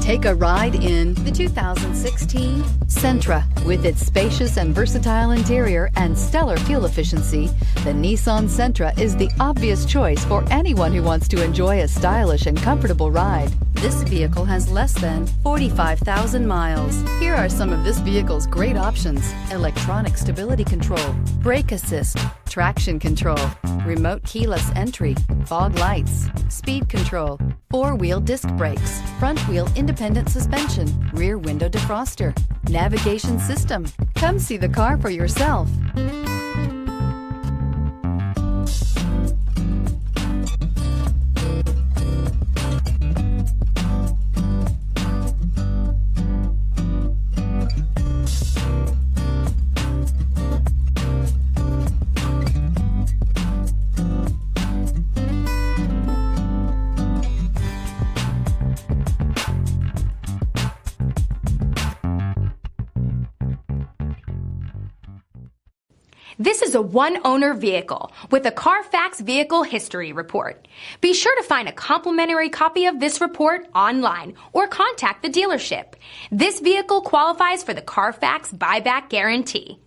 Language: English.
Take a ride in the 2016 Sentra. With its spacious and versatile interior and stellar fuel efficiency, the Nissan Sentra is the obvious choice for anyone who wants to enjoy a stylish and comfortable ride. This vehicle has less than 45,000 miles. Here are some of this vehicle's great options: electronic stability control, brake assist, traction control, remote keyless entry, fog lights, speed control, four-wheel disc brakes, front-wheel independent suspension, rear window defroster, navigation system. Come see the car for yourself. This is a one-owner vehicle with a Carfax Vehicle History Report. Be sure to find a complimentary copy of this report online or contact the dealership. This vehicle qualifies for the Carfax Buyback Guarantee.